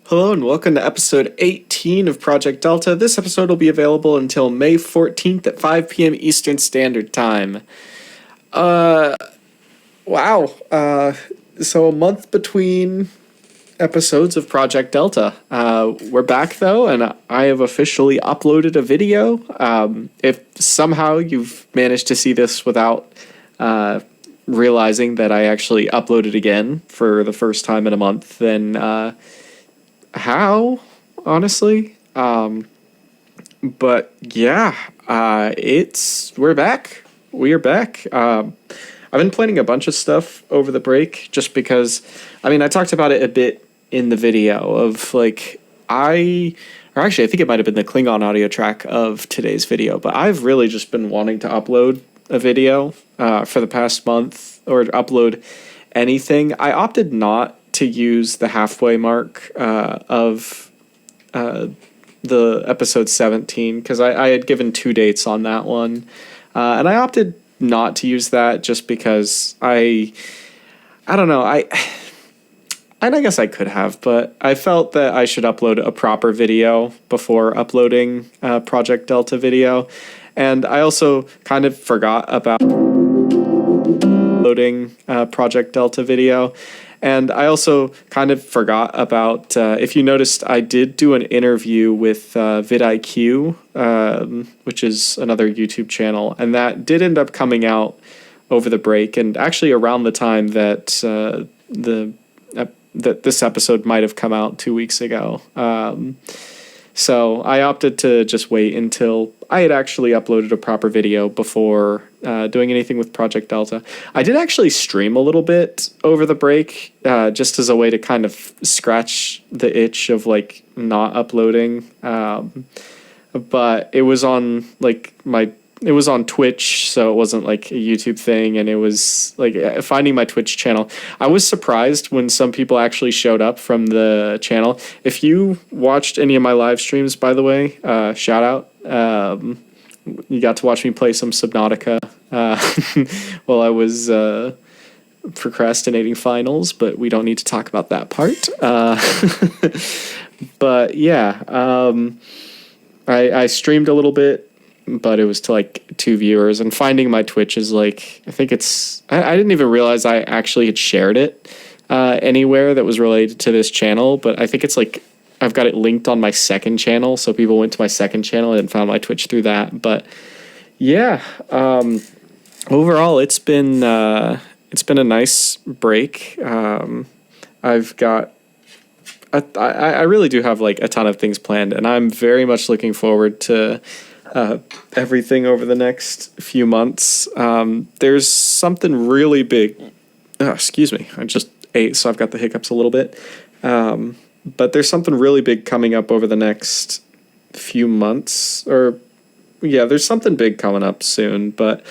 Hello and welcome to episode 18 of Project Delta. This episode will be available until May 14th at 5 p.m. Eastern Standard Time. Wow. So a month between episodes of Project Delta. We're back though, and I have officially uploaded a video. If somehow you've managed to see this without realizing that I actually uploaded again for the first time in a month, then how, honestly. But yeah, we're back. We are back. I've been planning a bunch of stuff over the break just because, I talked about it a bit in the video of I think it might have been the Klingon audio track of today's video, but I've really just been wanting to upload a video for the past month, or upload anything. I opted not to use the halfway mark of the episode 17 because I had given 2 dates on that one, and I opted not to use that just because I don't know, and I guess I could have, but I felt that I should upload a proper video before uploading a Project Delta video, and I also kind of forgot about uploading a Project Delta video. And I also kind of forgot about, if you noticed, I did do an interview with vidIQ, which is another YouTube channel, and that did end up coming out over the break, and actually around the time that that this episode might have come out 2 weeks ago. So I opted to just wait until I had actually uploaded a proper video before doing anything with Project Delta. I did actually stream a little bit over the break, just as a way to kind of scratch the itch of not uploading. But it was on it was on Twitch, so it wasn't a YouTube thing, and it was finding my Twitch channel. I was surprised when some people actually showed up from the channel. If you watched any of my live streams, by the way, shout out. You got to watch me play some Subnautica while I was procrastinating finals, but we don't need to talk about that part. But yeah, I streamed a little bit, but it was to 2 viewers, and finding my Twitch is I think it's, I didn't even realize I actually had shared it anywhere that was related to this channel, but I think it's I've got it linked on my second channel, so people went to my second channel and found my Twitch through that. But yeah, overall it's been a nice break. I've got I really do have a ton of things planned, and I'm very much looking forward to everything over the next few months. There's something really big. Excuse me, I just ate, so I've got the hiccups a little bit. But there's something really big coming up over the next few months, there's something big coming up soon, but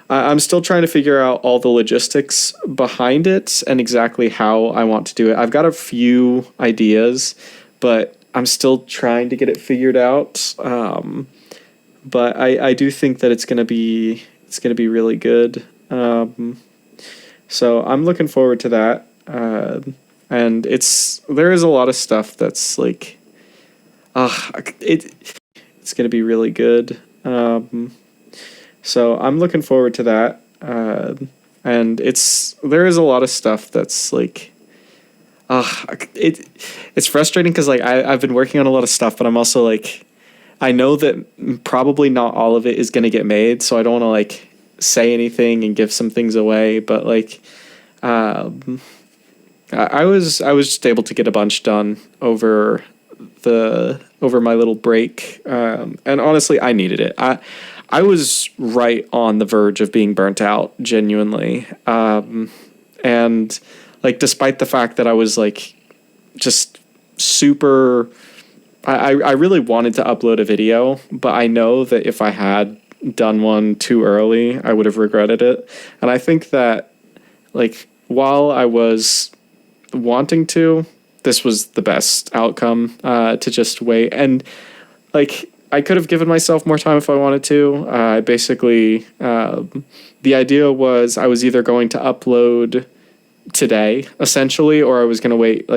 I'm still trying to figure out all the logistics behind it and exactly how I want to do it. I've got a few ideas, but I'm still trying to get it figured out. But I do think that it's gonna be really good. So I'm looking forward to that. And there is a lot of stuff that's it's gonna be really good. So I'm looking forward to that. And there is a lot of stuff that's it's frustrating because I've been working on a lot of stuff, but I'm also I know that probably not all of it is gonna get made, so I don't want to say anything and give some things away, but I was just able to get a bunch done over my little break, and honestly, I needed it. I was right on the verge of being burnt out, genuinely, and despite the fact that I was just super, I really wanted to upload a video, but I know that if I had done one too early, I would have regretted it, and I think that while I was wanting to, this was the best outcome, to just wait. And I could have given myself more time if I wanted to. Basically, the idea was I was either going to upload today, essentially, or I was going to wait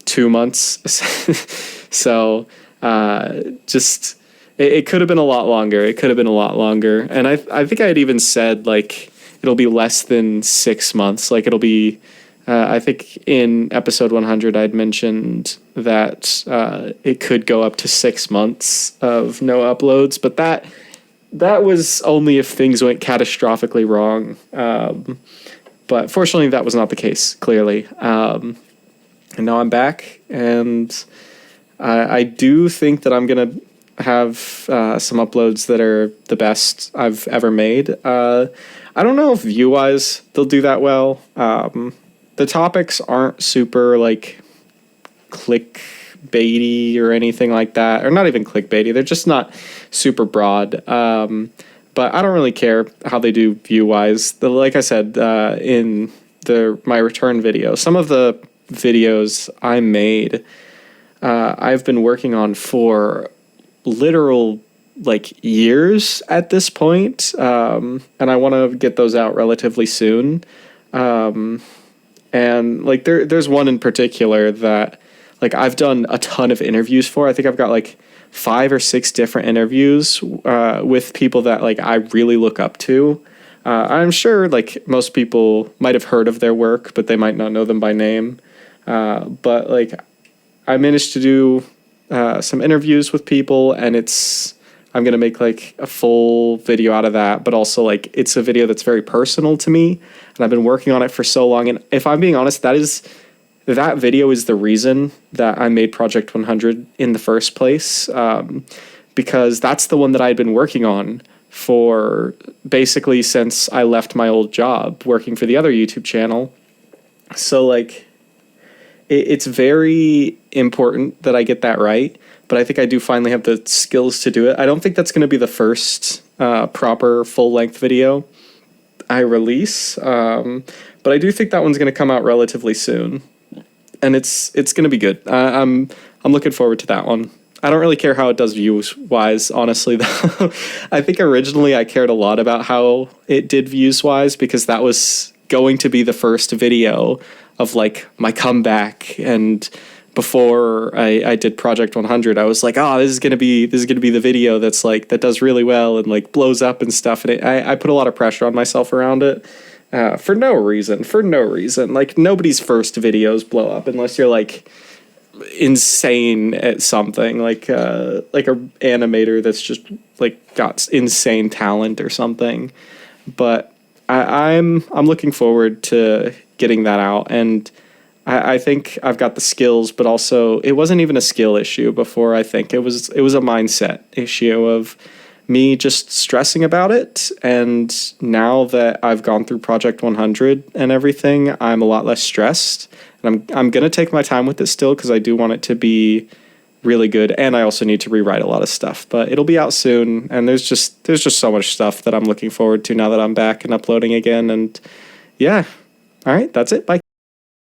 2 months. So just it could have been a lot longer. It could have been a lot longer. And I think I had even said like it'll be less than 6 months. Like it'll be I think in episode 100 I'd mentioned that it could go up to 6 months of no uploads, but that was only if things went catastrophically wrong. But fortunately that was not the case, clearly. And now I'm back, and I do think that I'm going to have some uploads that are the best I've ever made. I don't know if view-wise they'll do that well. The topics aren't super, like, clickbaity or anything like that. Or not even clickbaity. They're just not super broad. But I don't really care how they do view-wise. Like I said in my return video, some of the videos I made, I've been working on for literal like years at this point, and I want to get those out relatively soon. And like there's one in particular that like I've done a ton of interviews for. I think I've got like 5 or 6 different interviews with people that like I really look up to. I'm sure like most people might have heard of their work, but they might not know them by name. But like I managed to do some interviews with people, and I'm going to make like a full video out of that, but also like it's a video that's very personal to me, and I've been working on it for so long. And if I'm being honest, that video is the reason that I made Project 100 in the first place, because that's the one that I had been working on for basically since I left my old job working for the other YouTube channel. So like it's very important that I get that right, but I think I do finally have the skills to do it. I don't think that's going to be the first proper full-length video I release, but I do think that one's going to come out relatively soon. And it's going to be good. I'm looking forward to that one. I don't really care how it does views-wise, honestly, though. I think originally I cared a lot about how it did views-wise, because that was going to be the first video of, like, my comeback. And before I did Project 100, I was like, oh, this is gonna be the video that's, like, that does really well and, like, blows up and stuff. And I put a lot of pressure on myself around it. For no reason. Like, nobody's first videos blow up unless you're like insane at something, like a animator that's just like got insane talent or something. But I'm looking forward to getting that out, and I think I've got the skills, but also it wasn't even a skill issue before. I think it was a mindset issue of me just stressing about it, and now that I've gone through Project 100 and everything, I'm a lot less stressed, and I'm gonna take my time with it still, because I do want it to be really good, and I also need to rewrite a lot of stuff, but it'll be out soon, and there's just so much stuff that I'm looking forward to now that I'm back and uploading again. And yeah, all right, that's it, bye.